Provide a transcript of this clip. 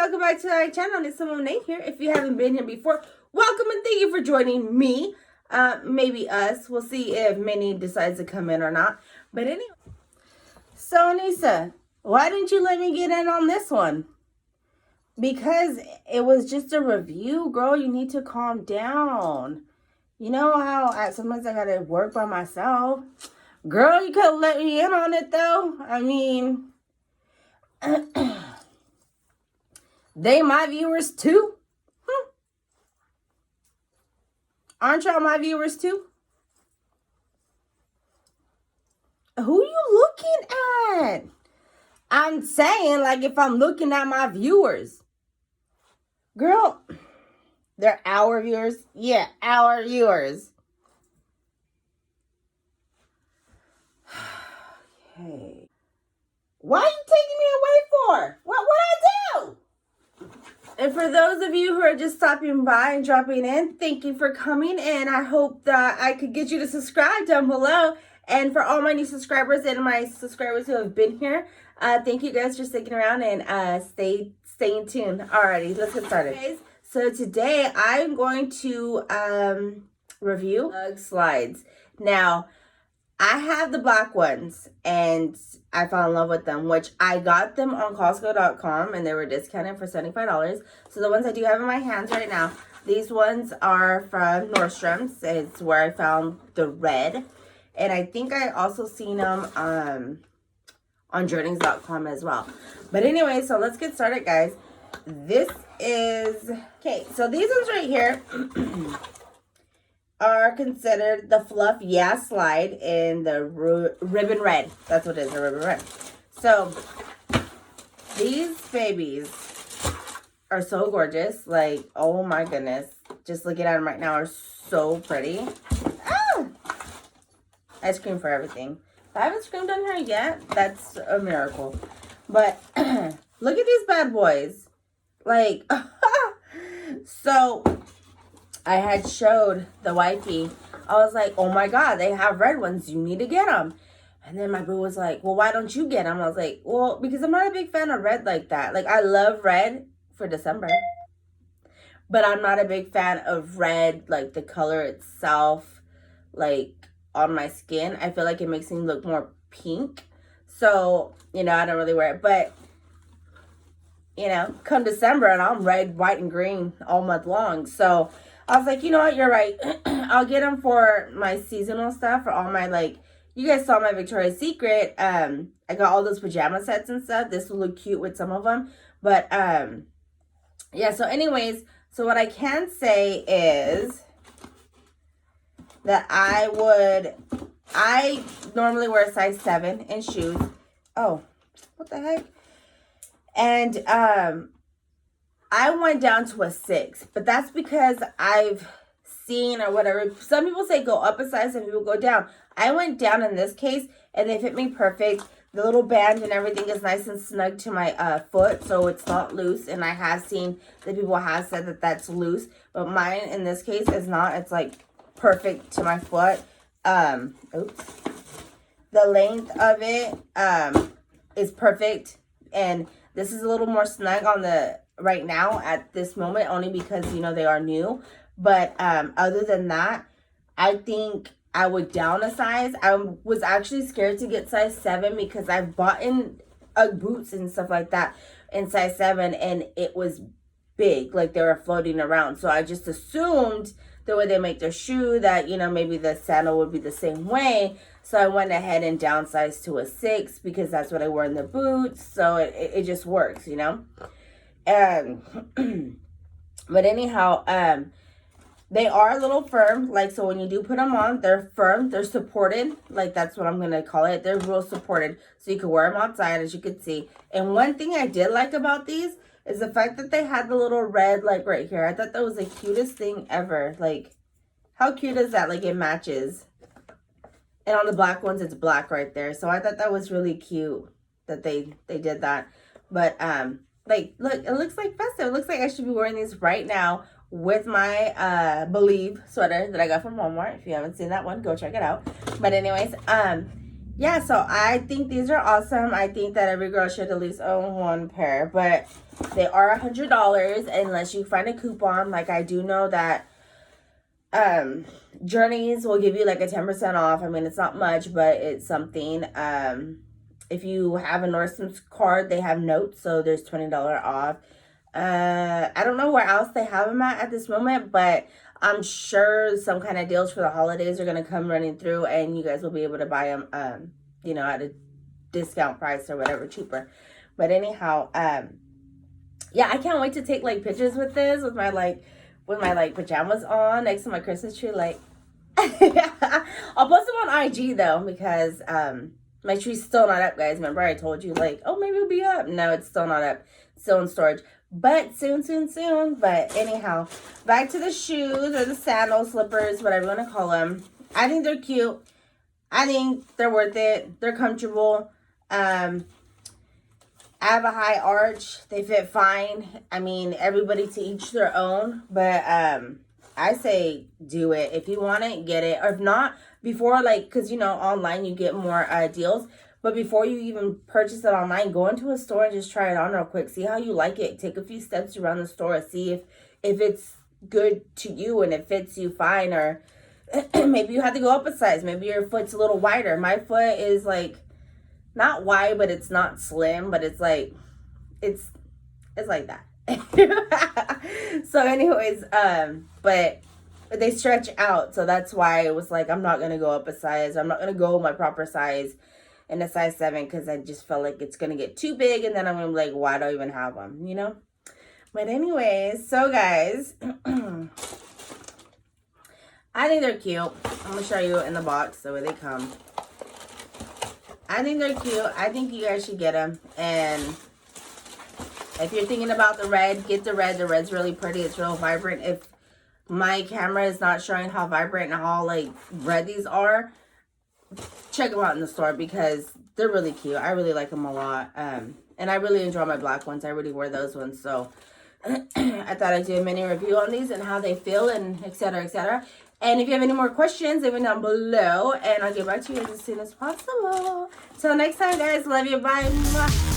welcome back to my channel. It's someone Nate here. If you haven't been here before, welcome and thank you for joining me. Maybe us. We'll see if Minnie decides to come in or not. But anyway, so Nisa, why didn't you let me get in on this one? Because it was just a review, girl. You need to calm down. You know how sometimes I gotta work by myself. Girl, you could have let me in on it though. I mean, they my viewers too? Aren't y'all my viewers too? Who you looking at? I'm saying, like, if I'm looking at my viewers. Girl, they're our viewers? Yeah, our viewers. Okay. Why are you taking me away for? What I do? And for those of you who are just stopping by and dropping in, thank you for coming. And I hope that I could get you to subscribe down below. And for all my new subscribers and my subscribers who have been here, thank you guys for sticking around and staying tuned. Alrighty, let's get started. Guys, so today I'm going to review UGG slides. Now, I have the black ones and I fell in love with them, which I got them on Costco.com and they were discounted for $75. So the ones I do have in my hands right now, these ones are from Nordstrom. It's where I found the red. And I think I also seen them on Journeys.com as well. But anyway, so let's get started, guys. This is, okay, so these ones right here are considered the Fluff Yeah slide in the ribbon red. That's what it is, the ribbon red. So these babies are so gorgeous. Like, oh my goodness. Just looking at them right now are so pretty. Ah! I scream for everything. If I haven't screamed on here yet, that's a miracle. But look at these bad boys. Like, so I had showed the wifey. I was like, oh my God, they have red ones. You need to get them. And then my boo was like, well, why don't you get them? I was like, well, because I'm not a big fan of red like that. Like, I love red for December. But I'm not a big fan of red, like the color itself, like on my skin. I feel like it makes me look more pink. So, you know, I don't really wear it. But, you know, come December and I'm red, white, and green all month long. So I was like, you know what, you're right. I'll get them for my seasonal stuff, for all my, like, you guys saw my Victoria's Secret. I got all those pajama sets and stuff. This will look cute with some of them. But, yeah, so anyways, so what I can say is that I normally wear a size 7 in shoes. Oh, what the heck? And, I went down to a 6, but that's because I've seen or whatever. Some people say go up a size, some people go down. I went down in this case and they fit me perfect. The little band and everything is nice and snug to my foot, so it's not loose. And I have seen that people have said that that's loose, but mine in this case is not. It's like perfect to my foot. Oops. The length of it is perfect, and this is a little more snug on the right now at this moment, only because, you know, they are new. But other than that, I think I would down a size. I was actually scared to get size 7 because I've bought in UGG boots and stuff like that in size 7 and it was big, like they were floating around. So I just assumed the way they make their shoe that, you know, maybe the sandal would be the same way. So I went ahead and downsized to a 6 because that's what I wear in the boots. So it just works, you know. But anyhow, they are a little firm. Like, so when you do put them on, they're firm, they're supported. Like, that's what I'm gonna call it. They're real supported, so you can wear them outside, as you can see. And one thing I did like about these is the fact that they had the little red, like, right here. I thought that was the cutest thing ever. Like, how cute is that? Like, it matches. And on the black ones, it's black right there. So I thought that was really cute that they did that. But like, look, it looks like festive. It looks like I should be wearing these right now with my Believe sweater that I got from Walmart. If you haven't seen that one, go check it out. But anyways, yeah, so I think these are awesome. I think that every girl should at least own one pair, but they are $100 unless you find a coupon. Like, I do know that Journeys will give you like a 10% off. I mean, it's not much, but it's something. If you have a Nordstrom card, they have notes, so there's $20 off. I don't know where else they have them at this moment, but I'm sure some kind of deals for the holidays are going to come running through, and you guys will be able to buy them, you know, at a discount price or whatever, cheaper. But anyhow, yeah, I can't wait to take like pictures with this, with my like pajamas on next to my Christmas tree. Like, I'll post them on IG though, because my tree's still not up, guys. Remember I told you, like, oh, maybe it'll be up. No, it's still not up. It's still in storage. But soon. But anyhow, back to the shoes or the sandals, slippers, whatever you want to call them. I think they're cute. I think they're worth it. They're comfortable. I have a high arch. They fit fine. I mean, everybody to each their own. But I say do it. If you want it, get it. Or if not, before, like, because, you know, online you get more deals. But before you even purchase it online, go into a store and just try it on real quick. See how you like it. Take a few steps around the store. See if it's good to you and it fits you fine. Or maybe you have to go up a size. Maybe your foot's a little wider. My foot is like not wide, but it's not slim. But it's like it's like that. So anyways, but they stretch out. So that's why it was like, I'm not going to go up a size. I'm not going to go my proper size in a size 7 because I just felt like it's going to get too big. And then I'm going to be like, why do I even have them, you know? But anyways, so guys, I think they're cute. I'm going to show you in the box the way they come. I think they're cute. I think you guys should get them. And if you're thinking about the red, get the red. The red's really pretty. It's real vibrant. If my camera is not showing how vibrant and how like red these are, check them out in the store because they're really cute. I really like them a lot. And I really enjoy my black ones. I really wear those ones. So I thought I'd do a mini review on these and how they feel and etc. etc. And if you have any more questions, leave them down below and I'll get back to you guys as soon as possible. Till next time, guys. Love you. Bye.